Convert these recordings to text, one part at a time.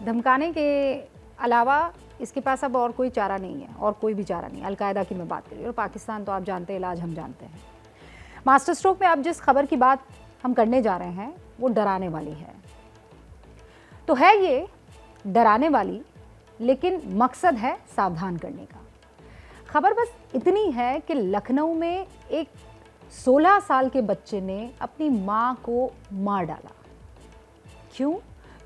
धमकाने के अलावा इसके पास अब और कोई चारा नहीं है, और कोई भी चारा नहीं। अलकायदा की मैं बात कर रही हूँ, और पाकिस्तान तो आप जानते हैं, इलाज हम जानते हैं। मास्टर स्ट्रोक में अब जिस खबर की बात हम करने जा रहे हैं वो डराने वाली है। तो है ये डराने वाली, लेकिन मकसद है सावधान करने का। खबर बस इतनी है कि लखनऊ में एक 16 साल के बच्चे ने अपनी मां को मार डाला। क्यों?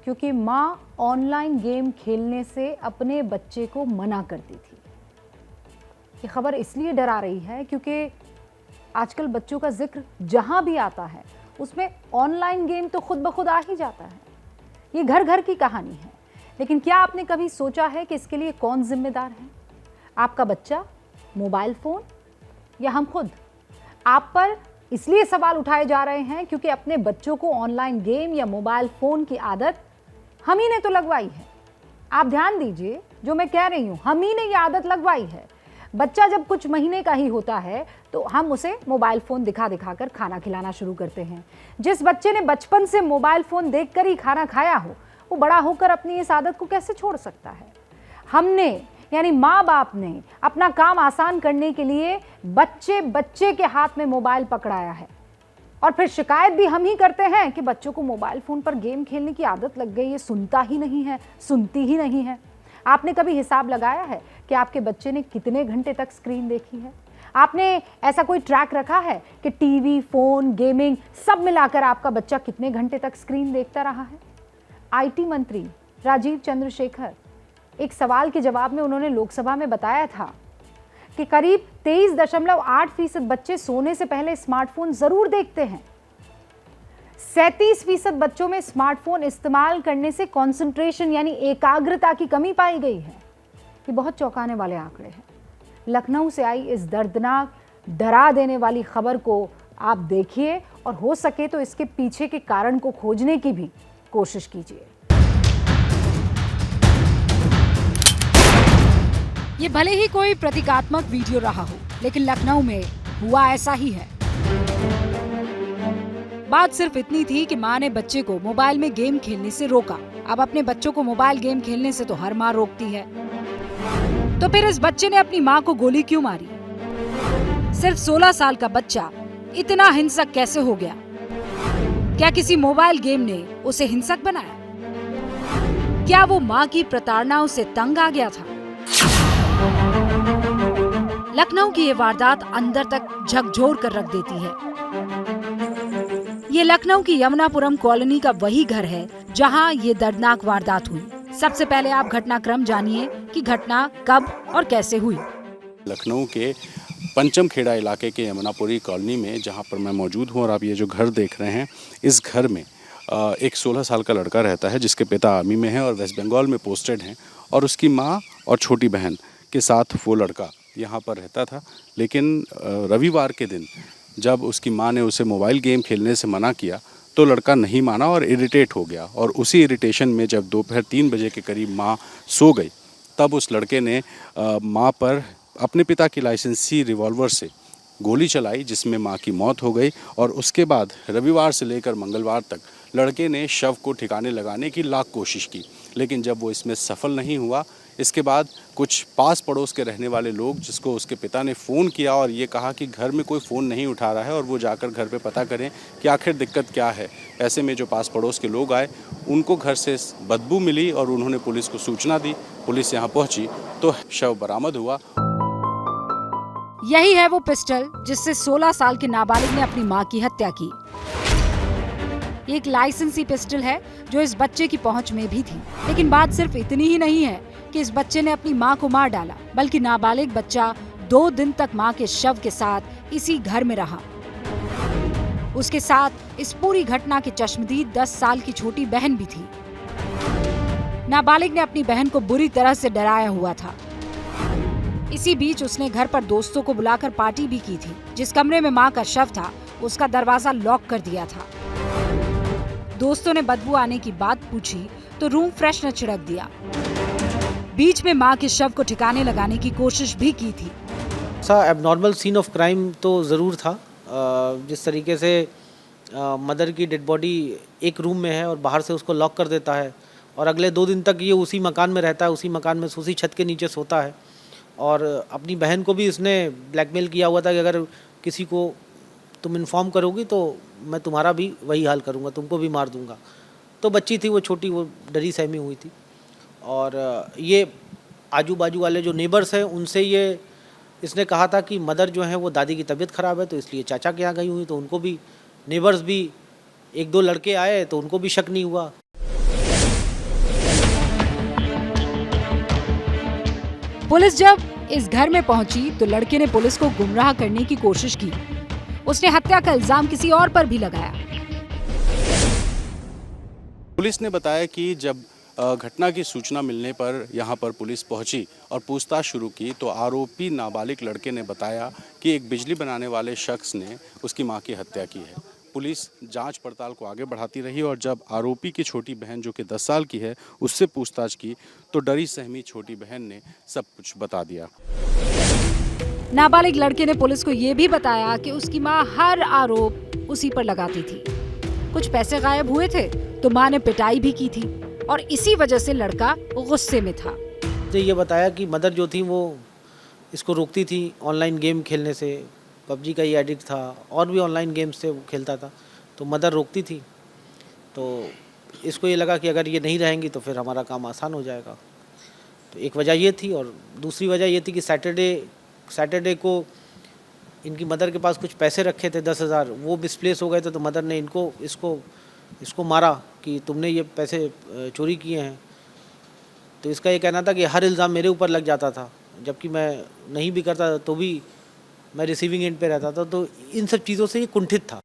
क्योंकि मां ऑनलाइन गेम खेलने से अपने बच्चे को मना करती थी। ये खबर इसलिए डरा रही है क्योंकि आजकल बच्चों का जिक्र जहां भी आता है उसमें ऑनलाइन गेम तो खुद ब खुद आ ही जाता है। ये घर घर की कहानी है। लेकिन क्या आपने कभी सोचा है कि इसके लिए कौन जिम्मेदार है? आपका बच्चा, मोबाइल फोन, या हम खुद? आप पर इसलिए सवाल उठाए जा रहे हैं क्योंकि अपने बच्चों को ऑनलाइन गेम या मोबाइल फोन की आदत हम ही ने तो लगवाई है। आप ध्यान दीजिए, जो मैं कह रही हूं, हम ही ने ये आदत लगवाई है। बच्चा जब कुछ महीने का ही होता है तो हम उसे मोबाइल फोन दिखा दिखाकर खाना खिलाना शुरू करते हैं। जिस बच्चे ने बचपन से मोबाइल फोन देखकर ही खाना खाया हो, वो बड़ा होकर अपनी इस आदत को कैसे छोड़ सकता है? हमने, यानी माँ बाप ने, अपना काम आसान करने के लिए बच्चे के हाथ में मोबाइल पकड़ाया है, और फिर शिकायत भी हम ही करते हैं कि बच्चों को मोबाइल फोन पर गेम खेलने की आदत लग गई है, सुनता ही नहीं है, सुनती ही नहीं है। आपने कभी हिसाब लगाया है कि आपके बच्चे ने कितने घंटे तक स्क्रीन देखी है? आपने ऐसा कोई ट्रैक रखा है कि टीवी, फोन, गेमिंग सब मिलाकर आपका बच्चा कितने घंटे तक स्क्रीन देखता रहा है? आईटी मंत्री राजीव चंद्रशेखर, एक सवाल के जवाब में उन्होंने लोकसभा में बताया था कि करीब 23.8% बच्चे सोने से पहले स्मार्टफोन जरूर देखते हैं। 37% बच्चों में स्मार्टफोन इस्तेमाल करने से कंसंट्रेशन यानी एकाग्रता की कमी पाई गई है। ये बहुत चौंकाने वाले आंकड़े हैं। लखनऊ से आई इस दर्दनाक, डरा देने वाली खबर को आप देखिए, और हो सके तो इसके पीछे के कारण को खोजने की भी कोशिश कीजिए। ये भले ही कोई प्रतीकात्मक वीडियो रहा हो, लेकिन लखनऊ में हुआ ऐसा ही है। बात सिर्फ इतनी थी कि माँ ने बच्चे को मोबाइल में गेम खेलने से रोका। अब अपने बच्चों को मोबाइल गेम खेलने से तो हर माँ रोकती है, तो फिर इस बच्चे ने अपनी माँ को गोली क्यों मारी? सिर्फ 16 साल का बच्चा इतना हिंसक कैसे हो गया? क्या किसी मोबाइल गेम ने उसे हिंसक बनाया? क्या वो माँ की प्रताड़नाओं से तंग आ गया था? लखनऊ की ये वारदात अंदर तक झकझोर कर रख देती है। ये लखनऊ की यमुनापुरम कॉलोनी का वही घर है जहां ये दर्दनाक वारदात हुई। सबसे पहले आप घटनाक्रम जानिए कि घटना कब और कैसे हुई। लखनऊ के पंचम खेड़ा इलाके के यमुनापुरी कॉलोनी में जहां पर मैं मौजूद हूं, और आप ये जो घर देख रहे हैं, इस घर में एक 16 साल का लड़का रहता है जिसके पिता आर्मी में है और वेस्ट बंगाल में पोस्टेड हैं, और उसकी माँ और छोटी बहन के साथ वो लड़का यहाँ पर रहता था। लेकिन रविवार के दिन जब उसकी माँ ने उसे मोबाइल गेम खेलने से मना किया तो लड़का नहीं माना और इरिटेट हो गया, और उसी इरिटेशन में जब दोपहर 3 बजे के करीब माँ सो गई, तब उस लड़के ने माँ पर अपने पिता की लाइसेंसी रिवॉल्वर से गोली चलाई, जिसमें माँ की मौत हो गई। और उसके बाद रविवार से लेकर मंगलवार तक लड़के ने शव को ठिकाने लगाने की लाख कोशिश की, लेकिन जब वो इसमें सफल नहीं हुआ, इसके बाद कुछ पास पड़ोस के रहने वाले लोग, जिसको उसके पिता ने फ़ोन किया और ये कहा कि घर में कोई फ़ोन नहीं उठा रहा है और वो जाकर घर पे पता करें कि आखिर दिक्कत क्या है। ऐसे में जो पास पड़ोस के लोग आए, उनको घर से बदबू मिली और उन्होंने पुलिस को सूचना दी। पुलिस यहाँ पहुँची तो शव बरामद हुआ। यही है वो पिस्टल जिससे 16 साल के नाबालिग ने अपनी मां की हत्या की। एक लाइसेंसी पिस्टल है जो इस बच्चे की पहुंच में भी थी। लेकिन बात सिर्फ इतनी ही नहीं है कि इस बच्चे ने अपनी मां को मार डाला, बल्कि नाबालिग बच्चा 2 दिन तक मां के शव के साथ इसी घर में रहा। उसके साथ इस पूरी घटना के चश्मदीद 10 साल की छोटी बहन भी थी। नाबालिग ने अपनी बहन को बुरी तरह से डराया हुआ था। इसी बीच उसने घर पर दोस्तों को बुलाकर पार्टी भी की थी। जिस कमरे में मां का शव था, उसका दरवाजा लॉक कर दिया था। दोस्तों ने बदबू आने की बात पूछी तो रूम फ्रेशनर छिड़क दिया। बीच में मां के शव को ठिकाने लगाने की कोशिश भी की थी। एबनॉर्मल सीन ऑफ क्राइम तो ज़रूर था। जिस तरीके से मदर की डेड बॉडी एक रूम में है और बाहर से उसको लॉक कर देता है और अगले 2 दिन तक ये उसी मकान में रहता है, उसी मकान में उसी छत के नीचे सोता है। और अपनी बहन को भी इसने ब्लैकमेल किया हुआ था कि अगर किसी को तुम इन्फॉर्म करोगी तो मैं तुम्हारा भी वही हाल करूँगा, तुमको भी मार दूँगा। तो बच्ची थी वो छोटी, वो डरी सहमी हुई थी। और ये आजू बाजू वाले जो नेबर्स हैं उनसे ये इसने कहा था कि मदर जो है वो दादी की तबीयत ख़राब है तो इसलिए चाचा के यहाँ गई हुई। तो उनको भी नेबर्स भी 1-2 लड़के आए तो उनको भी शक नहीं हुआ। पुलिस जब इस घर में पहुंची तो लड़के ने पुलिस को गुमराह करने की कोशिश की। उसने हत्या का इल्जाम किसी और पर भी लगाया। पुलिस ने बताया कि जब घटना की सूचना मिलने पर यहां पर पुलिस पहुंची और पूछताछ शुरू की तो आरोपी नाबालिग लड़के ने बताया कि एक बिजली बनाने वाले शख्स ने उसकी मां की हत्या की है। पुलिस जांच पड़ताल को आगे बढ़ाती रही और जब आरोपी की छोटी बहन जो कि 10 साल की है उससे पूछताछ की तो डरी सहमी छोटी बहन ने सब कुछ बता दिया। नाबालिग लड़के ने पुलिस को ये भी बताया कि उसकी मां हर आरोप उसी पर लगाती थी। कुछ पैसे गायब हुए थे तो मां ने पिटाई भी की थी और इसी वजह से लड़का गुस्से में था। मुझे ये बताया कि मदर जो थी वो इसको रोकती थी ऑनलाइन गेम खेलने से। पबजी का ये एडिक्ट था और भी ऑनलाइन गेम्स से वो खेलता था, तो मदर रोकती थी। तो इसको ये लगा कि अगर ये नहीं रहेंगी तो फिर हमारा काम आसान हो जाएगा। तो एक वजह ये थी और दूसरी वजह ये थी कि सैटरडे को इनकी मदर के पास कुछ पैसे रखे थे 10,000, वो मिसप्लेस हो गए थे। तो मदर ने इसको मारा कि तुमने ये पैसे चोरी किए हैं। तो इसका ये कहना था कि हर इल्ज़ाम मेरे ऊपर लग जाता था, जबकि मैं नहीं भी करता तो भी मैं रिसीविंग एंड पे रहता था। तो इन सब चीज़ों से ये कुंठित था।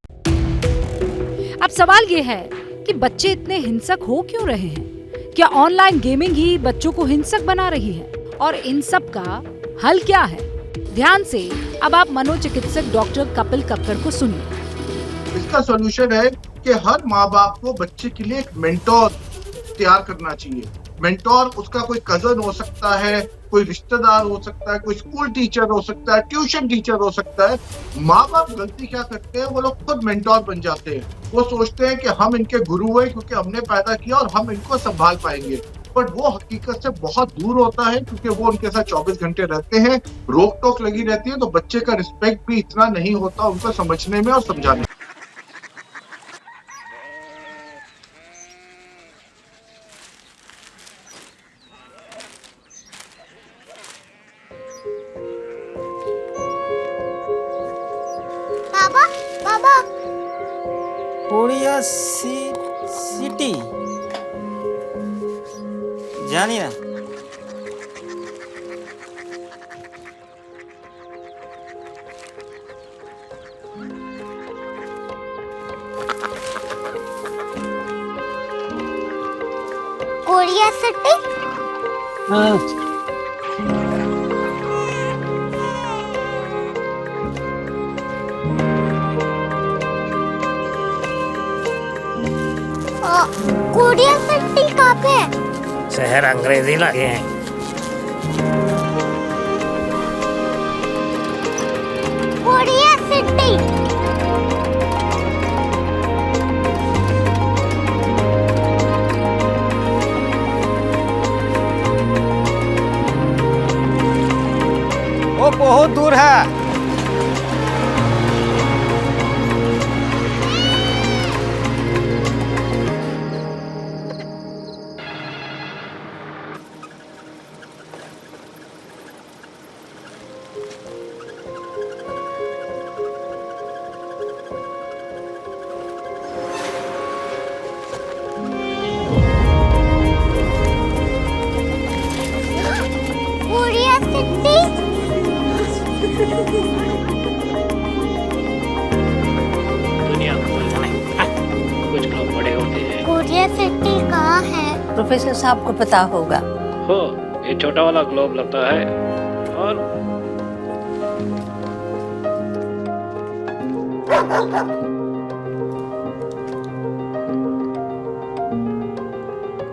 अब सवाल ये है कि बच्चे इतने हिंसक हो क्यों रहे हैं? क्या ऑनलाइन गेमिंग ही बच्चों को हिंसक बना रही है? और इन सब का हल क्या है? ध्यान से अब आप मनोचिकित्सक डॉक्टर कपिल कक्कड़ को सुनिए। इसका सॉल्यूशन है कि हर माँ बाप को बच्चे के लिए एक मेंटोर तैयार करना चाहिए। मेंटोर उसका कोई कजन हो सकता है, कोई रिश्तेदार हो सकता है, कोई स्कूल टीचर हो सकता है, ट्यूशन टीचर हो सकता है। माँ बाप गलती क्या करते हैं, वो लोग खुद मेंटोर बन जाते हैं। वो सोचते हैं कि हम इनके गुरु हैं क्योंकि हमने पैदा किया और हम इनको संभाल पाएंगे, बट वो हकीकत से बहुत दूर होता है क्योंकि वो उनके साथ 24 घंटे रहते हैं, रोक टोक लगी रहती है। तो बच्चे का रिस्पेक्ट भी इतना नहीं होता उनको समझने में और समझाने में। बाबा कोरिया सिटी जानिए ना। कोरिया सिटी कोरिया सिटी कहाँ पे है? शहर अंग्रेजी लगे हैं। कोरिया सिटी वो बहुत दूर है। कोरिया सिटी दुनिया कुछ लोग बड़े होते हैं। कोरिया सिटी कहाँ है? प्रोफेसर साहब को पता होगा। हो ये छोटा वाला ग्लोब लगता है और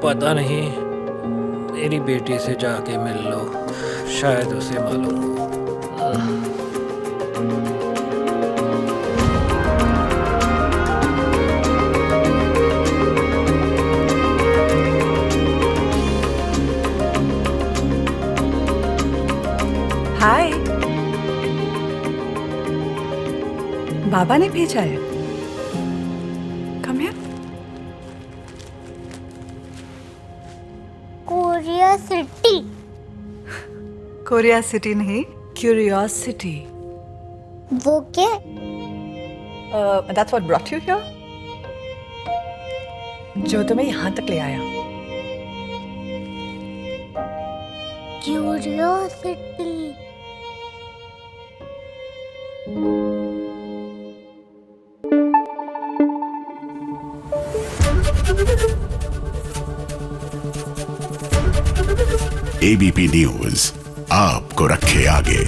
पता नहीं, मेरी बेटी से जाके मिल लो, शायद उसे मालूम हो। बाबा ने भेजा है। Come here. Korea city. Korea city नहीं, क्यूरियोसिटी। वो क्या? That's what brought you here? जो तुम्हें यहाँ तक ले आया। क्यूरियोसिटी। ABP न्यूज आपको रखे आगे।